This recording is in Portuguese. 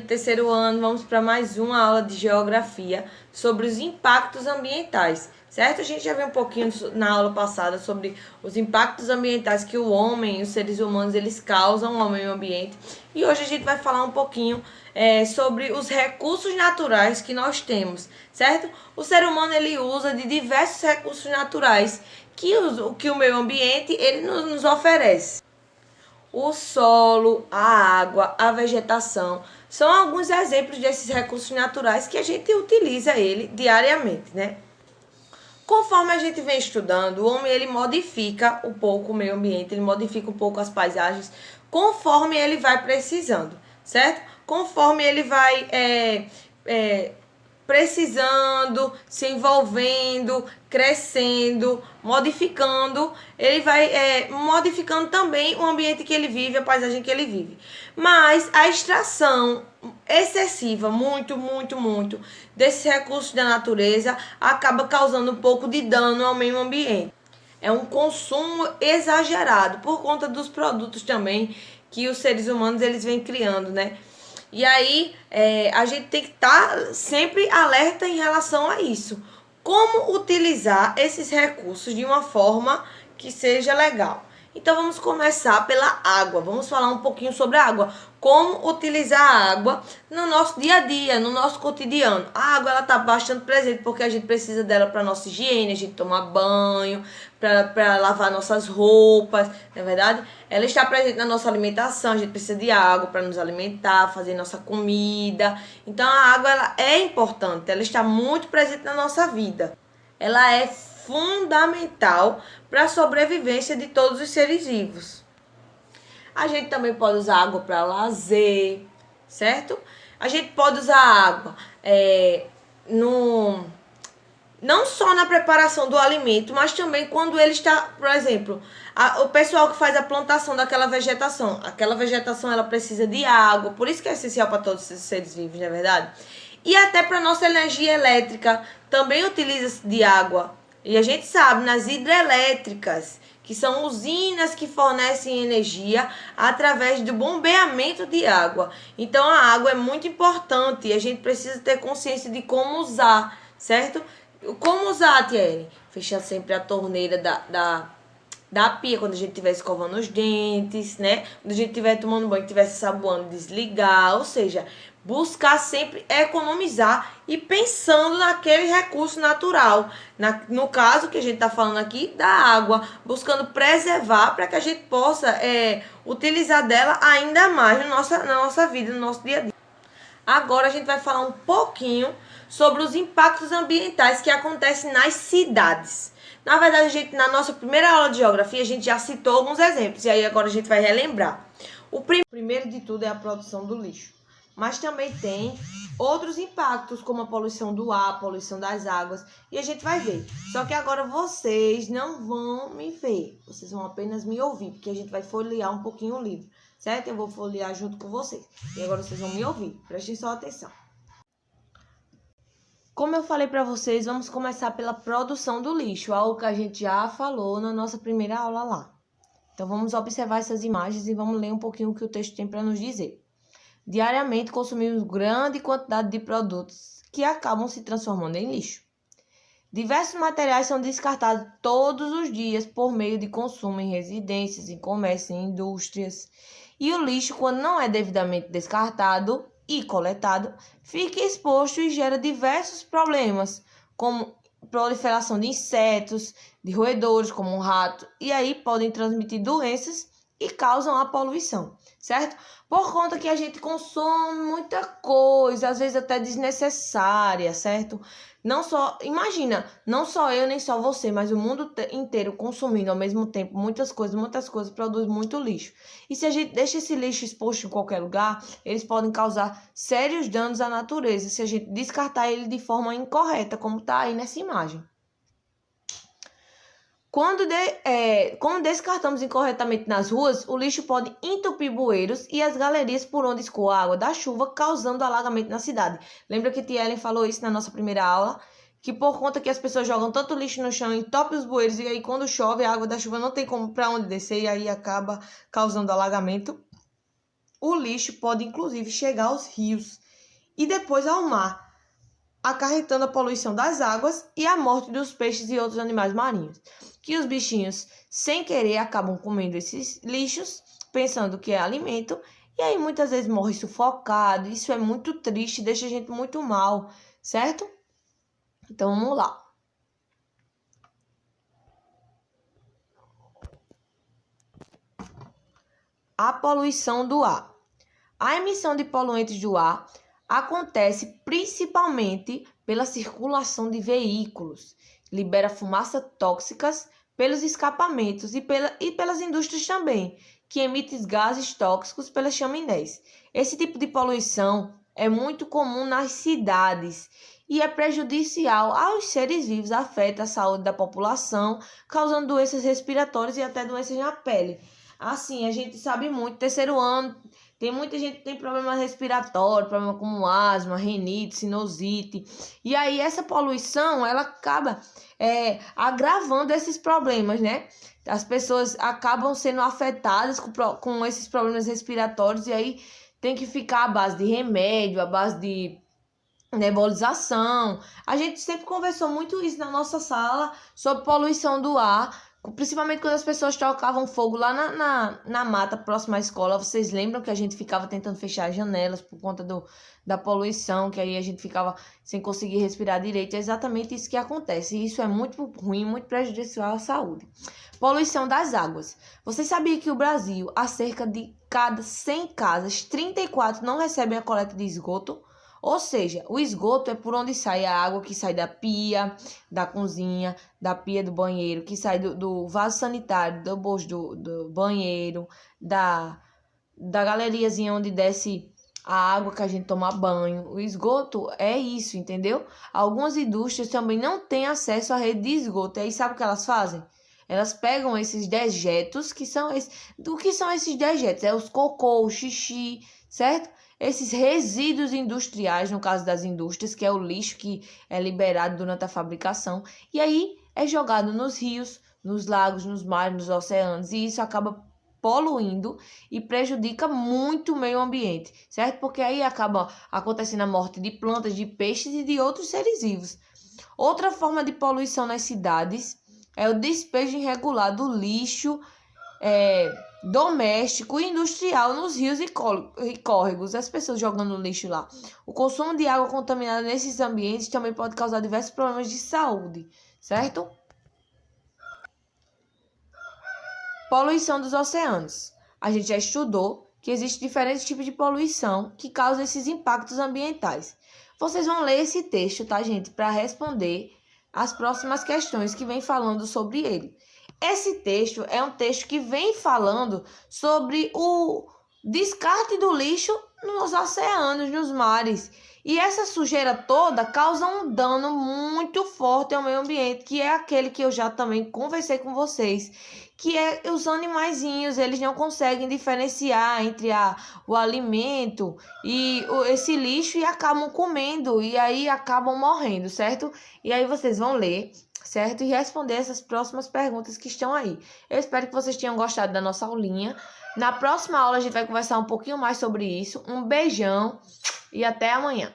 Terceiro ano, vamos para mais uma aula de geografia sobre os impactos ambientais, certo? A gente já viu um pouquinho na aula passada sobre os impactos ambientais que o homem, os seres humanos, eles causam ao meio ambiente. E hoje a gente vai falar um pouquinho sobre os recursos naturais que nós temos, certo? O ser humano, ele usa de diversos recursos naturais que o meio ambiente, ele nos oferece. O solo, a água, a vegetação são alguns exemplos desses recursos naturais que a gente utiliza ele diariamente, né? Conforme a gente vem estudando, o homem ele modifica um pouco o meio ambiente, ele modifica um pouco as paisagens, conforme ele vai precisando, certo? Conforme ele vai precisando, se envolvendo, crescendo, modificando, ele vai modificando também o ambiente que ele vive, a paisagem que ele vive. Mas a extração excessiva, muito desses recursos da natureza acaba causando um pouco de dano ao meio ambiente. É um consumo exagerado por conta dos produtos também que os seres humanos eles vêm criando, né? E aí a gente tem que estar sempre alerta em relação a isso. Como utilizar esses recursos de uma forma que seja legal. Então vamos começar pela água. Vamos falar um pouquinho sobre a água. Como utilizar a água no nosso dia a dia, no nosso cotidiano. A água ela está bastante presente porque a gente precisa dela para nossa higiene, a gente tomar banho, para lavar nossas roupas, não é verdade? Ela está presente na nossa alimentação, a gente precisa de água para nos alimentar, fazer nossa comida. Então a água ela é importante, ela está muito presente na nossa vida. Ela é fundamental para a sobrevivência de todos os seres vivos. A gente também pode usar água para lazer, certo? A gente pode usar água não só na preparação do alimento, mas também quando ele está, por exemplo, o pessoal que faz a plantação daquela vegetação. Aquela vegetação ela precisa de água, por isso que é essencial para todos os seres vivos, não é verdade? E até para nossa energia elétrica também utiliza-se de água. E a gente sabe, nas hidrelétricas, que são usinas que fornecem energia através do bombeamento de água. Então a água é muito importante e a gente precisa ter consciência de como usar, certo? Como usar, Thierry? Fechar sempre a torneira da pia quando a gente estiver escovando os dentes, né? Quando a gente estiver tomando banho, estiver se saboando, desligar. Ou seja, buscar sempre economizar e pensando naquele recurso natural. No caso que a gente está falando aqui, da água. Buscando preservar para que a gente possa utilizar dela ainda mais na nossa vida, no nosso dia a dia. Agora a gente vai falar um pouquinho sobre os impactos ambientais que acontecem nas cidades. Na verdade, na nossa primeira aula de geografia, a gente já citou alguns exemplos, e aí agora a gente vai relembrar. O primeiro de tudo é a produção do lixo, mas também tem outros impactos, como a poluição do ar, a poluição das águas, e a gente vai ver. Só que agora vocês não vão me ver, vocês vão apenas me ouvir, porque a gente vai folhear um pouquinho o livro, certo? Eu vou folhear junto com vocês, e agora vocês vão me ouvir, prestem só atenção. Como eu falei para vocês, vamos começar pela produção do lixo, algo que a gente já falou na nossa primeira aula lá. Então vamos observar essas imagens e vamos ler um pouquinho o que o texto tem para nos dizer. Diariamente consumimos grande quantidade de produtos que acabam se transformando em lixo. Diversos materiais são descartados todos os dias por meio de consumo em residências, em comércio, em indústrias. E o lixo, quando não é devidamente descartado e coletado, fica exposto e gera diversos problemas, como proliferação de insetos, de roedores, como o rato, e aí podem transmitir doenças e causam a poluição, certo? Por conta que a gente consome muita coisa, às vezes até desnecessária, certo? Não só eu nem só você, mas o mundo inteiro consumindo ao mesmo tempo muitas coisas produz muito lixo. E se a gente deixa esse lixo exposto em qualquer lugar, eles podem causar sérios danos à natureza, se a gente descartar ele de forma incorreta, como está aí nessa imagem. Quando descartamos incorretamente nas ruas, o lixo pode entupir bueiros e as galerias por onde escoa a água da chuva, causando alagamento na cidade. Lembra que Tia Ellen falou isso na nossa primeira aula? Que por conta que as pessoas jogam tanto lixo no chão, entope os bueiros, e aí quando chove, a água da chuva não tem como para onde descer, e aí acaba causando alagamento. O lixo pode inclusive chegar aos rios e depois ao mar, acarretando a poluição das águas e a morte dos peixes e outros animais marinhos, que os bichinhos, sem querer, acabam comendo esses lixos, pensando que é alimento, e aí muitas vezes morre sufocado. Isso é muito triste, deixa a gente muito mal, certo? Então vamos lá. A poluição do ar. A emissão de poluentes do ar acontece principalmente pela circulação de veículos, libera fumaça tóxicas pelos escapamentos e pelas indústrias também, que emitem gases tóxicos pelas chaminés. Esse tipo de poluição é muito comum nas cidades e é prejudicial aos seres vivos, afeta a saúde da população, causando doenças respiratórias e até doenças na pele. Assim, a gente sabe muito, terceiro ano, tem muita gente que tem problema respiratório, problema como asma, rinite, sinusite. E aí essa poluição, ela acaba agravando esses problemas, né? As pessoas acabam sendo afetadas com esses problemas respiratórios e aí tem que ficar à base de remédio, à base de nebulização. A gente sempre conversou muito isso na nossa sala sobre poluição do ar, principalmente quando as pessoas tocavam fogo lá na mata próxima à escola. Vocês lembram que a gente ficava tentando fechar as janelas por conta da poluição, que aí a gente ficava sem conseguir respirar direito? É exatamente isso que acontece, e isso é muito ruim, muito prejudicial à saúde. Poluição das águas. Você sabia que o Brasil, a cerca de cada 100 casas, 34 não recebem a coleta de esgoto? Ou seja, o esgoto é por onde sai a água que sai da pia, da cozinha, da pia do banheiro, que sai do vaso sanitário, do bojo do banheiro, da galeriazinha onde desce a água que a gente toma banho. O esgoto é isso, entendeu? Algumas indústrias também não têm acesso à rede de esgoto. E aí sabe o que elas fazem? Elas pegam esses dejetos, que são do que são esses dejetos? É os cocô, o xixi, certo? Esses resíduos industriais, no caso das indústrias, que é o lixo que é liberado durante a fabricação, e aí é jogado nos rios, nos lagos, nos mares, nos oceanos, e isso acaba poluindo e prejudica muito o meio ambiente, certo? Porque aí acaba acontecendo a morte de plantas, de peixes e de outros seres vivos. Outra forma de poluição nas cidades é o despejo irregular do lixo doméstico e industrial nos rios e córregos, as pessoas jogando lixo lá. O consumo de água contaminada nesses ambientes também pode causar diversos problemas de saúde, certo? Poluição dos oceanos. A gente já estudou que existem diferentes tipos de poluição que causam esses impactos ambientais. Vocês vão ler esse texto, tá, gente, para responder as próximas questões que vem falando sobre ele. Esse texto é um texto que vem falando sobre o descarte do lixo nos oceanos, nos mares. E essa sujeira toda causa um dano muito forte ao meio ambiente, que é aquele que eu já também conversei com vocês, que é os animaizinhos, eles não conseguem diferenciar entre o alimento e esse lixo e acabam comendo, e aí acabam morrendo, certo? E aí vocês vão ler, certo? E responder essas próximas perguntas que estão aí. Eu espero que vocês tenham gostado da nossa aulinha. Na próxima aula a gente vai conversar um pouquinho mais sobre isso. Um beijão e até amanhã.